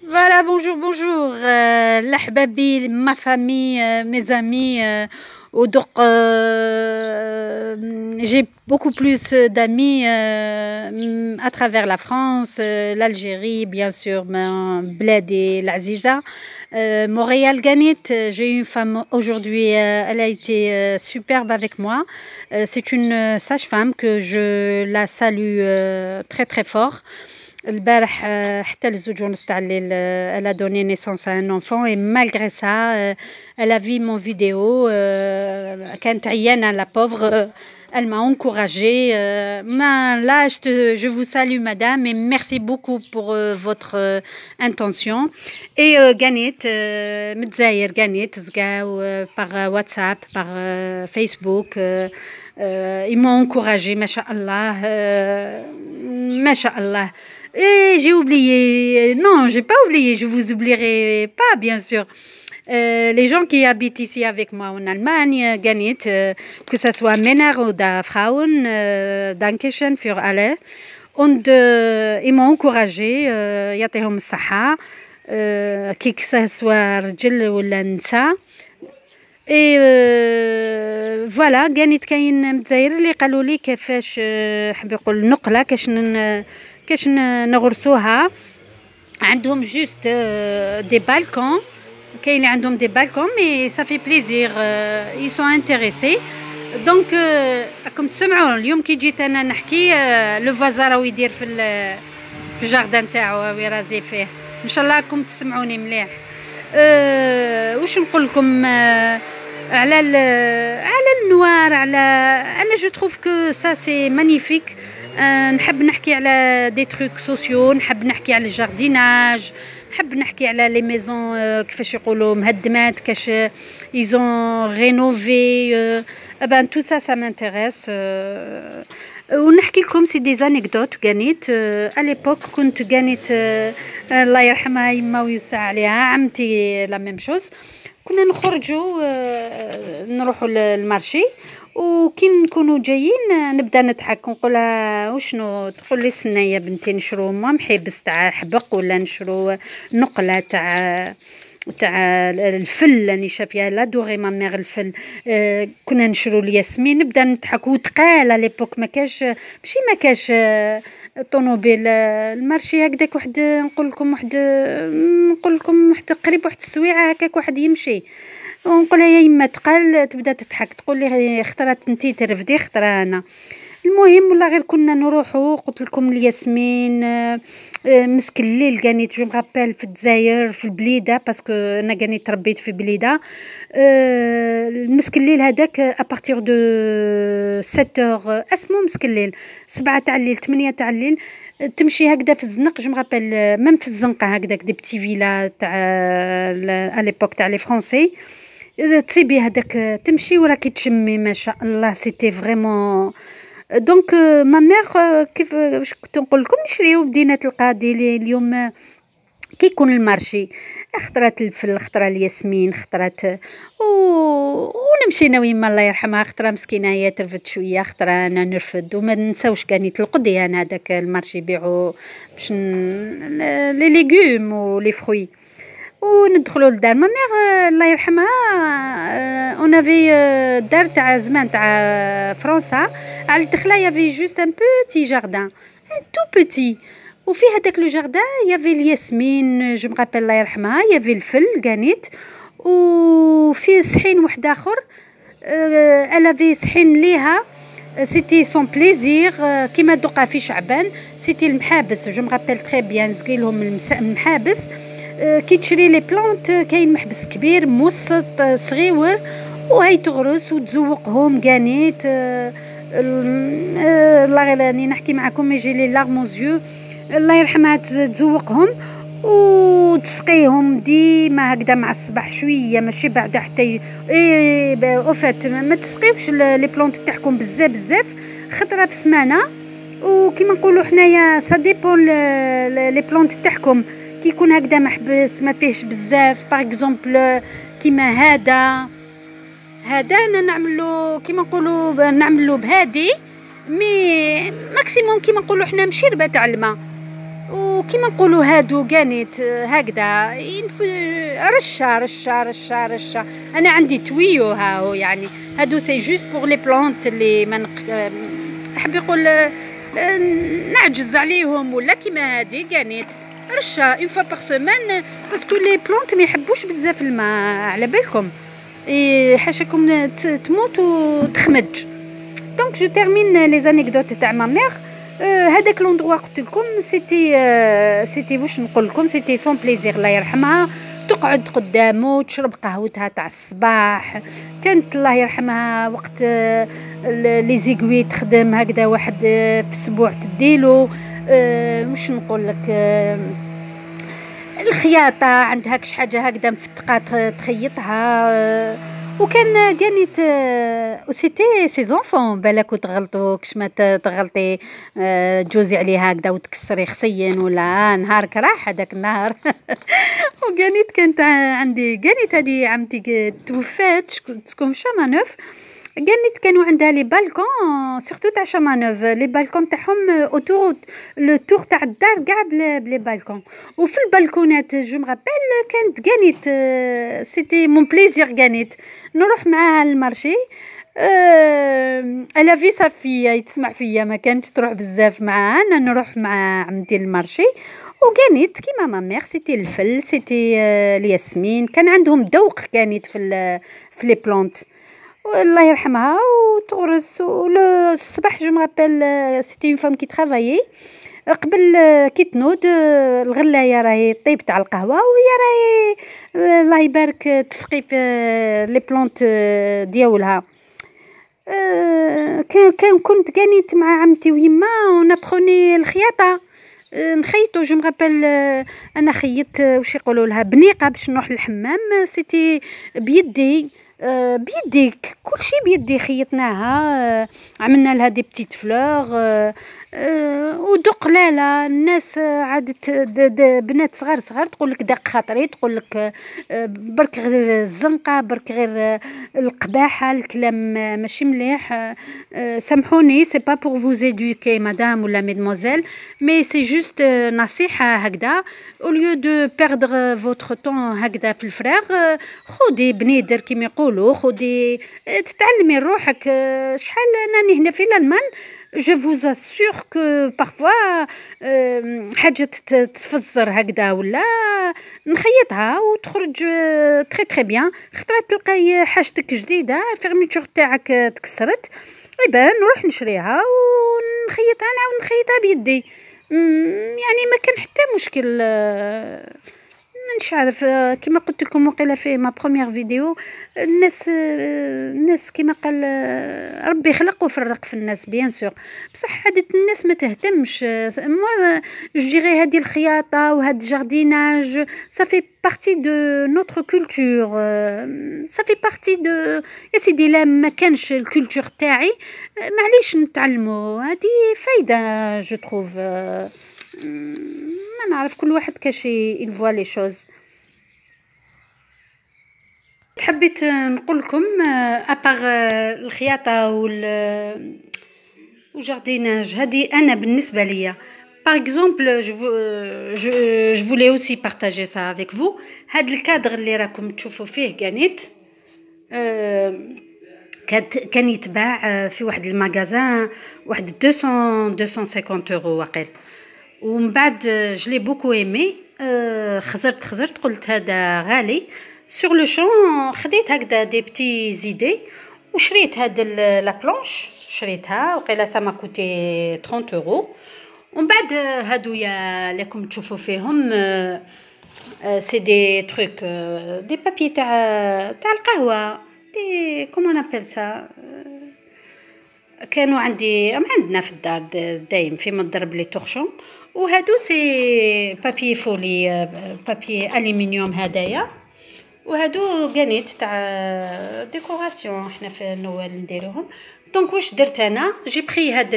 Voilà, bonjour, bonjour. L'ahbabi, ma famille, mes amis. Donc, j'ai beaucoup plus d'amis à travers la France, l'Algérie, bien sûr, mon bled et l'Aziza. Montréal Ganit, j'ai une femme aujourd'hui, elle a été superbe avec moi. C'est une sage-femme que je la salue très très fort. البارح حتى للزوج ونص تاع الليل elle a donné naissance à un enfant et malgré ça elle a vu mon vidéo كانت عيانة la pauvre elle m'a encouragée là je vous salue madame et merci beaucoup pour votre intention et Ganit متزاير Ganit زقاو par WhatsApp par Facebook ils m'ont encouragée ما شاء الله ما شاء الله. Et j'ai oublié. Non, j'ai pas oublié. Je vous oublierai pas, bien sûr. Les gens qui habitent ici avec moi en Allemagne, Ganit, que ce soit Männer oder Frauen, Dankeschön für alle. Und ils m'ont encouragé, يعطيهم الصحة, كي que ce soit رجل ولا نساء. اي فوالا كانت كاين متزاير اللي قالوا لي كيفاش حاب يقول النقله كاش نغرسوها عندهم جوست دي بالكون كاين اللي عندهم دي بالكون مي صافي بليزير اي سون انتريسي دونك راكم تسمعوا اليوم كي جيت انا نحكي لو فازا راهو يدير في الجاردان تاعو وي رازي فيه ان شاء الله راكم تسمعوني مليح واش نقول لكم على النوار على انا جو تروف كو سا سي مانيفيك نحب نحكي على دي تروك سوسيو نحب نحكي على الجارديناج نحب نحكي على لي ميزون كيفاش يقولوا مهدمات كاش ايزون رينوفي بان تو سا مانتيريس ونحكي لكم سي دي زانيكدوت كانيت ا ليبوك كنت كانيت الله يرحمها يما ويوسع عليها عمتي لا ميم شوز كنا نخرجوا نروحوا للمارشي وكي نكونوا جايين نبدا نضحك نقولها وشنو تقول لي سنايا بنتي نشرو محبس تاع حبق ولا نشرو نقله تاع الفل راني شافيها لا دوغي ما ميغ الفل كنا نشرو الياسمين نبدا نضحك وتقال على ليبوك ما كاش ماشي ما كاش طونوبيل المارشي هكذاك واحد نقول لكم واحد قريب واحد السويعه هكاك واحد يمشي ونقولها يا يما تقال تبدا تضحك تقول لي اخترت انتي ترفدي اختار انا المهم والله غير كنا نروحوا قلت لكم الياسمين مسك الليل كاني جو مغابيل في الجزائر في البليده باسكو انا كاني تربيت في بليده مسك الليل هذاك ابارتير دو 7 اسمو مسك الليل 7 تاع الليل 8 تاع الليل تمشي هكذا في الزنق جو مغابيل ميم في الزنقه هكذاك دي بتي فيلا تاع ا ليبوك تاع لي فرونسي تصيبي هذاك تمشي وراكي تشمي ما شاء الله سيتي فريمون دونك ما ميغ كيف واش كنت نقول لكم نشريو بدينا القادي اليوم كي يكون المارشي اخترت الفل اخترى الياسمين اخترت ونمشي انا ويما الله يرحمها اخترى مسكينه هي ترفد شويه اخترى انا نرفد وما نساوش كانت القضيه هذاك المارشي يبيعوا باش لي ليغوم ولي فروي وندخلوا للدار ما ميغ الله يرحمها اون افي دار تاع زمان تاع فرنسا على الدخله يافي جوست ان بوتي جاردان ان تو بوتي وفي هذاك لو جاردان يافي الياسمين جو مغابيل الله يرحمها يافي الفل كانيت وفي صحين واحد اخر الا في صحين ليها سيتي سون بليزير كيما دوقا في شعبان سيتي المحابس جو مغابيل تري بيان زقيلهم المحابس كي تشري لي بلانت كاين محبس كبير متوسط صغيور وهي تغرس وتزوقهم كانيت الله غير راني نحكي معكم يجي لي لارموزيو الله يرحمها تزوقهم وتسقيهم ديما هكذا مع الصباح شويه ماشي بعد حتى اوفات ما تسقيوش لي بلانت تاعكم بزاف خطره في السمانه وكيما نقولوا حنايا سا ديبون لي بلانت تاعكم كي يكون هكذا محبس ما فيهش بزاف باغ اكزومبل كيما هذا انا نعملو كيما نقولوا نعملو بهادي مي ماكسيموم كيما نقولوا حنا مشيربه تاع الماء وكما نقولوا هادو كانيت هكذا رشه رشه رشه رشه. انا عندي تويو هاهو يعني هادو سي جوست بور لي بلانت اللي ما نحب يقول نعجز عليهم ولا كيما هادي كانيت رشه اون فوا بار سيمين باسكو لي بلانت ما يحبوش بزاف الماء على بالكم حاشاكم تموت وتخمج. دونك جو تيرمين لي زانيكدوت تاع ما مير. هذاك لوندروا قلت لكم سيتي واش نقول لكم سيتي سون بليزير الله يرحمها. تقعد قدامه تشرب قهوتها تاع الصباح. كانت الله يرحمها وقت لي زيغوي تخدم هكذا واحد في الاسبوع تديلو واش نقول لك الخياطه عندها كش حاجه هكذا مفتقه تخيطها. وكان كانت سيتي سي زونفون بالك وتغلطوا كش ما تغلطي تجوزي عليه هكذا وتكسري خصين ولا نهارك راح هذاك النهار. وكانت كانت عندي كانت هذه عمتي توفات تكون في شامانوف. كانت كانوا عندها لي بالكون سورتو تاع شامانوف لي بالكون تاعهم اوتور لو تور تاع الدار كاع بلي بالكون. وفي البالكونات جو مغابيل كانت كانت سيتي مون بليزير كانت نروح معاها للمارشي. الا في صافيه تسمع فيا ما كانتش تروح بزاف معاها انا نروح مع عمتي للمارشي. وكانت كيما ما مير سيتي الفل سيتي الياسمين كان عندهم ذوق كانت في لي بلانت والله يرحمها وتغرس. الصباح جو مابيل سيتي اون فام كي ترافايي قبل كي تنوض الغلايه راهي طيب تاع القهوه وهي راهي الله يبارك تسقي في لي بلانت ديالها. كنت كانت مع عمتي ويما ونبخوني الخياطه نخيطو جو مغابل انا خيطت واش يقولوا لها بنيقه باش نروح للحمام سيتي بيدي كل شيء بيدي خيطناها. عملنا لها دي بتيت فلور ودق لا الناس عادت بنات صغار تقول لك دق خاطري تقول لك برك غير الزنقه برك غير القباحه الكلام ماشي مليح. سامحوني سي با بور فوز éduquer مدام ولا ميدموزيل مي سي جوست نصيحه هكذا او lieu دو perdre votre temps هكذا في الفراغ. خودي بنيدر كيما يقولوا خودي تتعلمي روحك. شحال راني هنا في الالمان je vous assure que parfois حاجه تفزر هكذا ولا نخيطها وتخرج تري تري بيان. خطرات تلقاي حاجتك جديده الفيرميتور تاعك تكسرت يبان نروح نشريها ونخيطها نعاود نخيطها بيدي يعني ما كان حتى مشكل. مش عارف كما قلت لكم وقيله في ما بروميير فيديو الناس كما قال ربي خلق وفرق في الناس بيان سور بصح عاده الناس ما تهتمش. مو جيري هذه الخياطه وهذا الجارديناج صافي بارتي دو نوتر كولتور صافي بارتي دو يا سيدي. لا ما كانش الكولتور تاعي معليش نتعلموا هذه فايده جو تروف. ما نعرف كل واحد كاشي يفوا لي شوز. حبيت نقول لكم ابار الخياطه والجارديناج هذه انا بالنسبه ليا par exemple je voulais aussi partager ça avec vous. هذا الكادر اللي راكم تشوفوا فيه كانت كان يتباع في واحد المغازان واحد 250 اورو واقيل. ومن بعد جلي بوكو ايمي خزرت قلت هذا غالي سور لو شون خديت هكذا دي بتي زيدي وشريت هاد لا بلانش شريتها وقيله سا ما كوتي 30 اورو. ومن بعد هادويا لكم تشوفوا فيهم سي دي تروك دي بابي تاع القهوه دي كومون ابل سا كانوا عندنا في الدار دايم في مضرب لي تورشون. وهادو سي بابي فولي بابي الومنيوم هدايا وهادو كانيت تاع ديكوراسيون احنا في النوال نديروهم. دونك واش درت انا جي بري هاد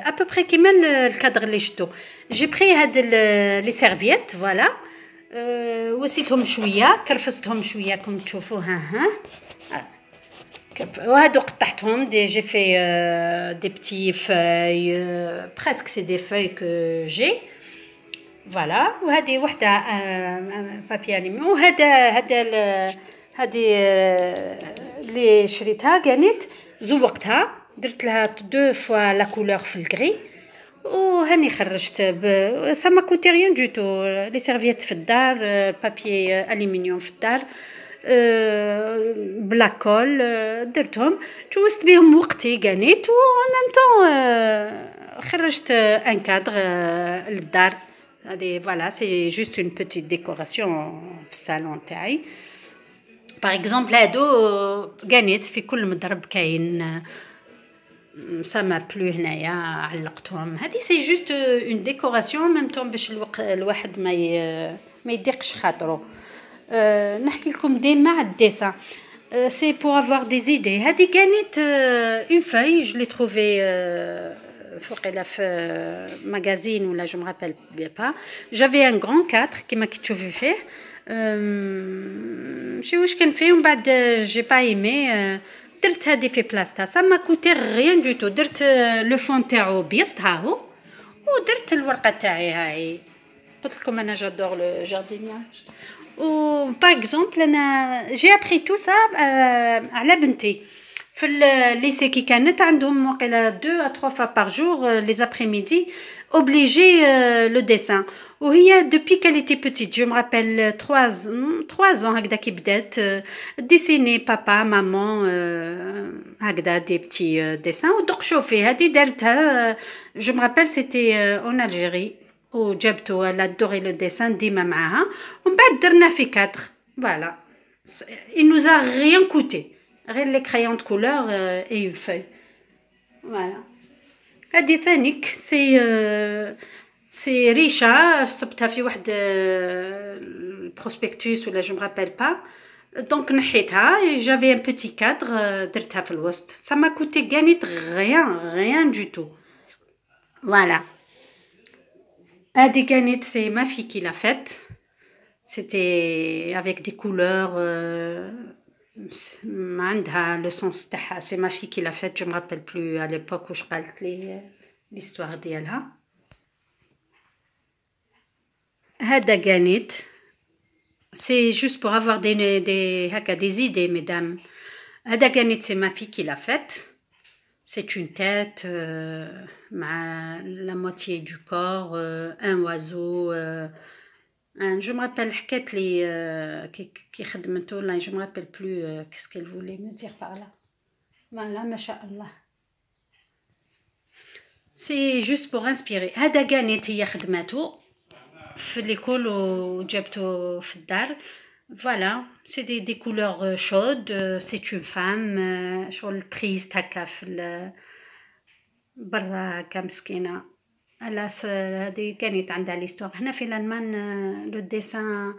ابوبري كيما الكادر اللي شفتو جي بري هاد لي سيرفييت فوالا وسيتهم شويه كرفستهم شويه كم تشوفوا ها وهادو قطعتهم دي جي في دي بتي فاي بريسك سي دي فاي كو جي فوالا وهذه وحده بابي الومنيوم وهذا هذه اللي شريتها كانت زوقتها درت لها دو فوا لا كولور في الكري وهاني خرجت سا ما كوتي ريان دو تو لي سيرفييت في الدار بابي الومنيوم في الدار بلا كول درتهم جوزت بهم وقتي كانت و ميم طون خرجت ان كادر للدار هذه فوالا سي جوست اون بوتيت ديكوراسيون في الصالون تاعي باغ اكزومبل هادو كانت في كل مضرب كاين سما بلو هنايا علقتهم هذه سي جوست اون ديكوراسيون ميم طون باش الواحد ما يضيقش خاطرو نحكي لكم ديما على الديسان سي بور افوار دي زيدي هذه كانت اون فاي جو لي تروفي فوقيلا في ماغازين ولا جو مرابيل با جافي ان غران 4 كيما كتشوفي فيه ماشي واش كان فيه ومن بعد جي با ايمي درت هذه في بلاصتها سا ما كوتي ريان دو تو درت لو فون تاعو بيض هاهو ودرت الورقه تاعي هاي قلت لكم انا جادور لو جاردينياج و باغ اكزومبل انا جي ابري تو سا على بنتي في الليسي كي كانت عندهم وقيلا 2 à 3 fois par jour les après-midi obligé le dessin وهي depuis qu'elle était petite je me rappelle 3 ans هكذا كي بدات ديسيني بابا مامان هكذا دي بتي ديسان ودق شوفي هذه دارتها je me rappelle c'était en Algérie وجبتو لا دوري لو ديسان ديما معاها ومن بعد درنا في 4 فوالا il nous a rien coûté غير لي كريون دو كولور اي اون فوي فوالا هادي ثانيك سي ريشه صبتها في واحد البروسبكتوس ولا جو مرابيل با دونك نحيتها جافي ان بوتي كادر درتها في الوسط سا ما كوتي كانت غيان دو تو فوالا هادي كانت سي ما في كي لا فات سيتي افيك دي كولور ما عندها لو سونس تاعها سي ما في كي لا فات جو مرابيل بلو على ليبوك واش قالت لي ليستوار ديالها هذا كانت سي جوست بور افوار دي هكا دي زيدي ميدام هذا كانت سي ما في كي لا فات سي اون تيت مع لا موتيي دو كور ان oiseau je me rappelle حكات لي كي خدمته لا je me rappelle plus qu'est-ce qu'elle voulait me dire par là voilà ما شاء الله سي جوست بور انسبيري هذا كانت هي خدمته في ليكول وجابته في الدار فوالا سي دي كولور شود سي اون فام شغل تريست هكا في برا هكا مسكينه الاس هذه كانت عندها ليستوار هنا في الالمان لو ديسان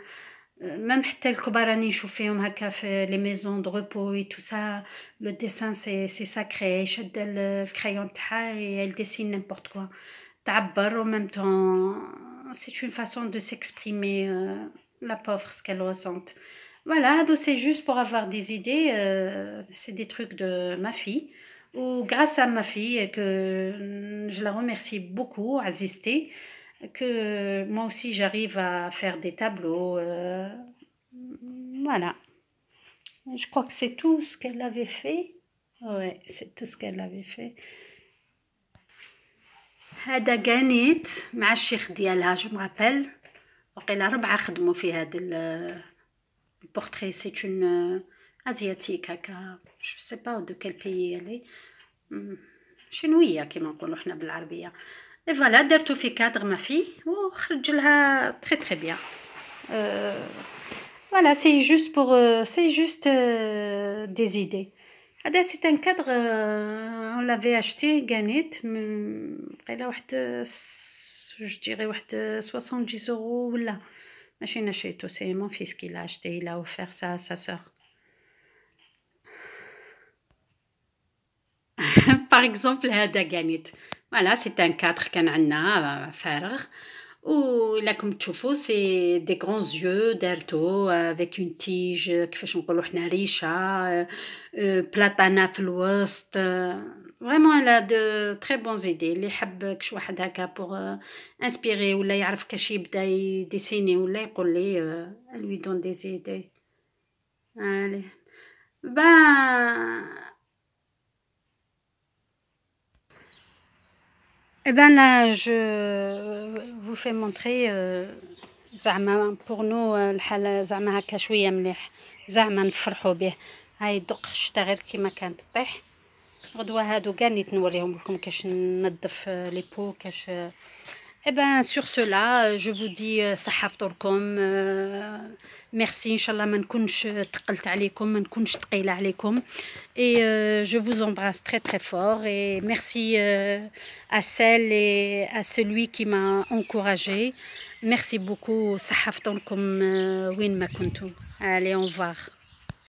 ميم حتى الكبار راني نشوف فيهم هكا في لي ميزون دو ريبو اي تو سا لو ديسان سي ساكري شاده الكريون تاعها elle dessine n'importe quoi تعبر و ميم طون c'est une façon de s'exprimer la pauvre ce qu'elle ressent voilà donc c'est juste pour avoir des idées c'est des trucs de ma fille ou grâce à ma fille que je la remercie beaucoup Azizté que moi aussi j'arrive à faire des tableaux voilà je crois que c'est tout ce qu'elle avait fait ouais c'est tout ce qu'elle avait fait هذا كانت مع الشيخ ديالها جو مرابيل وقيلا 4 خدموا في هذا البورتري سي اون ازياتيك هكا جو سي با دو كيل بيي الي شنويه كيما نقولوا حنا بالعربيه اي فوالا درتو في كادر ما فيه وخرج لها تري تري بيان فوالا سي جوست بور سي جوست دي زيدي هذا سي ان كادر on l'avait acheté كانت قيله واحد جو ديري واحد 70 يورو ولا ماشي نشيتو سي مون فيس كي لا acheté il a offert ça à sa sœur par exemple هذا كانت فوالا سي ان كادر كان عندنا فارغ وإلا كم تشوفوا سي دي غران زيو دارتو افيك اون تيج كيفاش نقولوا حنا ريشه بلاطانا في الوسط Vraiment, elle a de très bonnes idées. اللي يحب كش واحد هكا pour inspirer ولا يعرف كاش يبدا يديسيني ولا يقول لي elle lui donne des idées. Allez. Ben, eh ben là, je vous fais montrer زعما pour nous الحال زعما هكا شوية مليح زعما نفرحوا به. هاي الدق شتا غير كيما كانت طيح. غدوة هادو كاع نيت نوريهم لكم كاش ننظف لي بو كاش. Eh ben sur cela je vous dis صحة فطوركم. ميرسي ان شاء الله ما نكونش تقلت عليكم ما نكونش ثقيله عليكم. Et je vous embrasse très très fort et merci à celle et à celui qui m'a encouragé. Merci beaucoup. صحة فطوركم وين ما كنتم. Allez, au revoir.